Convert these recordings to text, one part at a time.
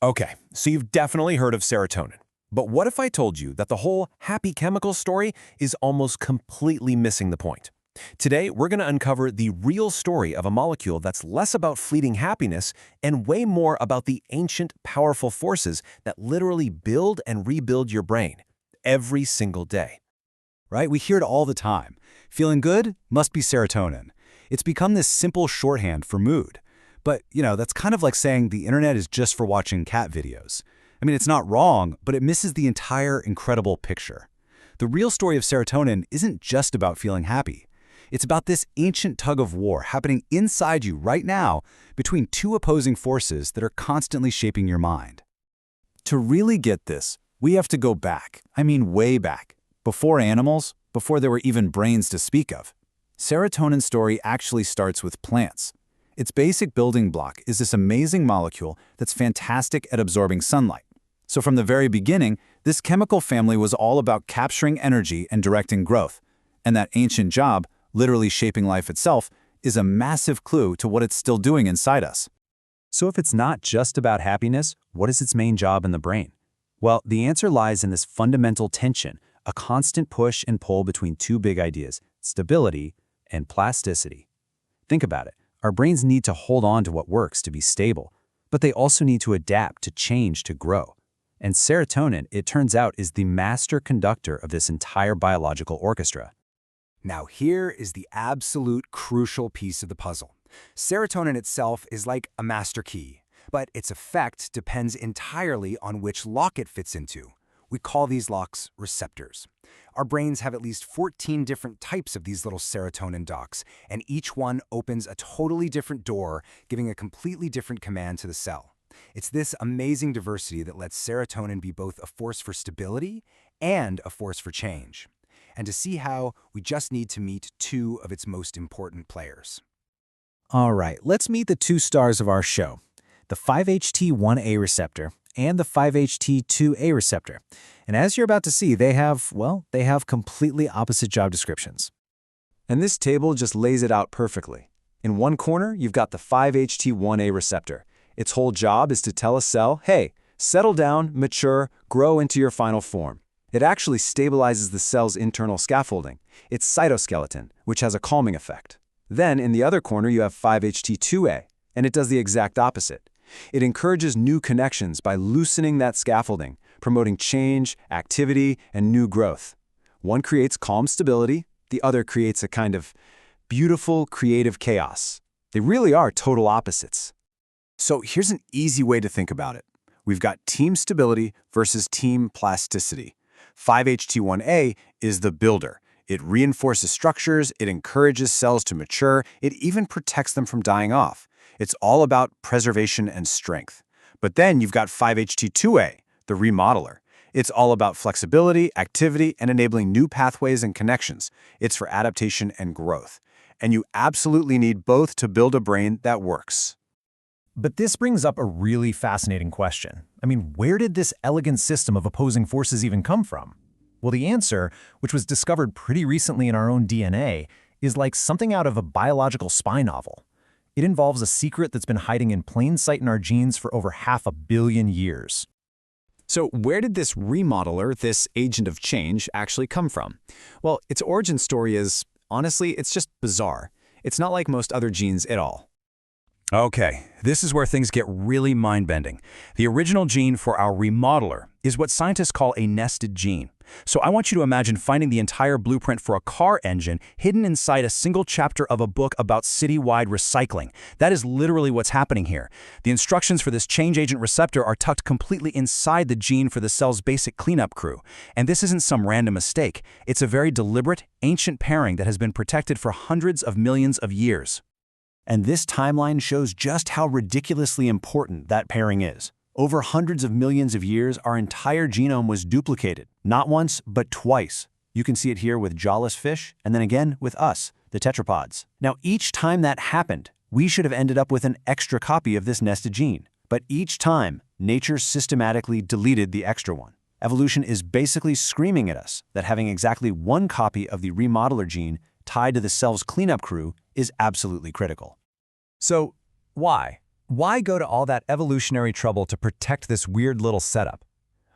Okay, so you've definitely heard of serotonin. But what if I told you that the whole happy chemical story is almost completely missing the point? Today, we're going to uncover the real story of a molecule that's less about fleeting happiness and way more about the ancient, powerful forces that literally build and rebuild your brain every single day. Right? We hear it all the time. Feeling good must be serotonin. It's become this simple shorthand for mood. But, that's kind of like saying the internet is just for watching cat videos. I mean, it's not wrong, but it misses the entire incredible picture. The real story of serotonin isn't just about feeling happy. It's about this ancient tug of war happening inside you right now between two opposing forces that are constantly shaping your mind. To really get this, we have to go back. I mean, way back. Before animals, before there were even brains to speak of. Serotonin's story actually starts with plants. Its basic building block is this amazing molecule that's fantastic at absorbing sunlight. So from the very beginning, this chemical family was all about capturing energy and directing growth. And that ancient job, literally shaping life itself, is a massive clue to what it's still doing inside us. So if it's not just about happiness, what is its main job in the brain? Well, the answer lies in this fundamental tension, a constant push and pull between two big ideas, stability and plasticity. Think about it. Our brains need to hold on to what works to be stable, but they also need to adapt to change to grow. And serotonin, it turns out, is the master conductor of this entire biological orchestra. Now here is the absolute crucial piece of the puzzle. Serotonin itself is like a master key, but its effect depends entirely on which lock it fits into. We call these locks receptors. Our brains have at least 14 different types of these little serotonin docks, and each one opens a totally different door, giving a completely different command to the cell. It's this amazing diversity that lets serotonin be both a force for stability and a force for change. And to see how, we just need to meet two of its most important players. All right, let's meet the two stars of our show, the 5-HT1A receptor and the 5-HT2A receptor. And as you're about to see, they have completely opposite job descriptions. And this table just lays it out perfectly. In one corner, you've got the 5-HT1A receptor. Its whole job is to tell a cell, hey, settle down, mature, grow into your final form. It actually stabilizes the cell's internal scaffolding, its cytoskeleton, which has a calming effect. Then, in the other corner, you have 5-HT2A, and it does the exact opposite. It encourages new connections by loosening that scaffolding, promoting change, activity, and new growth. One creates calm stability, the other creates a kind of beautiful, creative chaos. They really are total opposites. So here's an easy way to think about it. We've got team stability versus team plasticity. 5-HT1A is the builder. It reinforces structures, it encourages cells to mature, it even protects them from dying off. It's all about preservation and strength. But then you've got 5-HT2A, the remodeler. It's all about flexibility, activity, and enabling new pathways and connections. It's for adaptation and growth. And you absolutely need both to build a brain that works. But this brings up a really fascinating question. I mean, where did this elegant system of opposing forces even come from? Well, the answer, which was discovered pretty recently in our own DNA, is like something out of a biological spy novel. It involves a secret that's been hiding in plain sight in our genes for over 500 million years. So where did this remodeler, this agent of change, actually come from? Well, its origin story is, honestly, it's just bizarre. It's not like most other genes at all. Okay, this is where things get really mind-bending. The original gene for our remodeler is what scientists call a nested gene. So I want you to imagine finding the entire blueprint for a car engine hidden inside a single chapter of a book about citywide recycling. That is literally what's happening here. The instructions for this change agent receptor are tucked completely inside the gene for the cell's basic cleanup crew. And this isn't some random mistake. It's a very deliberate, ancient pairing that has been protected for hundreds of millions of years. And this timeline shows just how ridiculously important that pairing is. Over hundreds of millions of years, our entire genome was duplicated, not once, but twice. You can see it here with jawless fish, and then again with us, the tetrapods. Now, each time that happened, we should have ended up with an extra copy of this nested gene. But each time, nature systematically deleted the extra one. Evolution is basically screaming at us that having exactly one copy of the remodeler gene tied to the cell's cleanup crew is absolutely critical. So, why? Why go to all that evolutionary trouble to protect this weird little setup?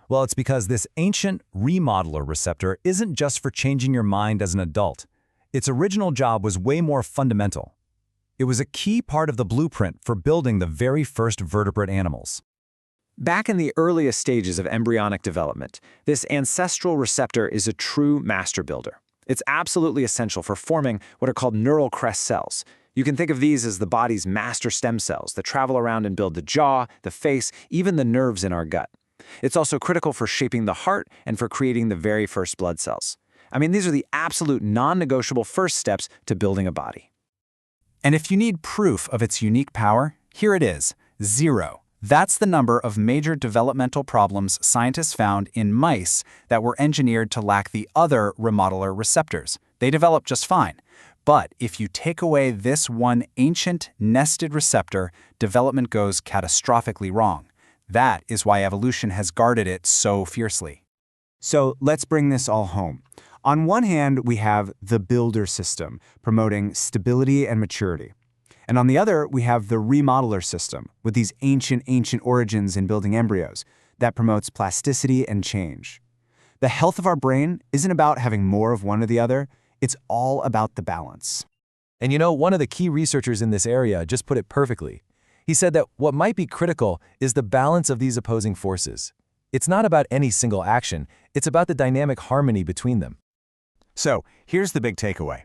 Well, it's because this ancient remodeler receptor isn't just for changing your mind as an adult. Its original job was way more fundamental. It was a key part of the blueprint for building the very first vertebrate animals. Back in the earliest stages of embryonic development, this ancestral receptor is a true master builder. It's absolutely essential for forming what are called neural crest cells. You can think of these as the body's master stem cells that travel around and build the jaw, the face, even the nerves in our gut. It's also critical for shaping the heart and for creating the very first blood cells. I mean, these are the absolute non-negotiable first steps to building a body. And if you need proof of its unique power, here it is, 0. That's the number of major developmental problems scientists found in mice that were engineered to lack the other remodeler receptors. They developed just fine. But if you take away this one ancient, nested receptor, development goes catastrophically wrong. That is why evolution has guarded it so fiercely. So let's bring this all home. On one hand, we have the builder system, promoting stability and maturity. And on the other, we have the remodeler system, with these ancient origins in building embryos, that promotes plasticity and change. The health of our brain isn't about having more of one or the other, it's all about the balance. And you know, one of the key researchers in this area just put it perfectly. He said that what might be critical is the balance of these opposing forces. It's not about any single action, it's about the dynamic harmony between them. So, here's the big takeaway.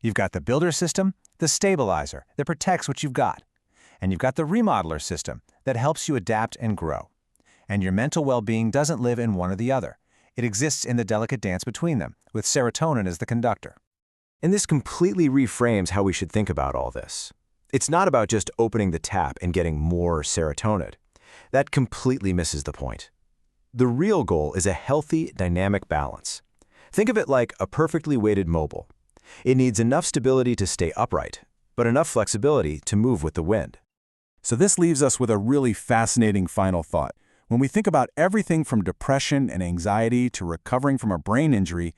You've got the builder system, the stabilizer that protects what you've got. And you've got the remodeler system that helps you adapt and grow. And your mental well-being doesn't live in one or the other. It exists in the delicate dance between them, with serotonin as the conductor. And this completely reframes how we should think about all this. It's not about just opening the tap and getting more serotonin. That completely misses the point. The real goal is a healthy, dynamic balance. Think of it like a perfectly weighted mobile. It needs enough stability to stay upright, but enough flexibility to move with the wind. So this leaves us with a really fascinating final thought. When we think about everything from depression and anxiety to recovering from a brain injury,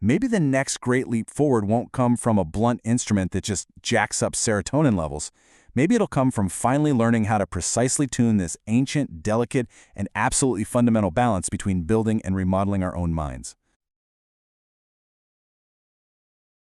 maybe the next great leap forward won't come from a blunt instrument that just jacks up serotonin levels. Maybe it'll come from finally learning how to precisely tune this ancient, delicate, and absolutely fundamental balance between building and remodeling our own minds.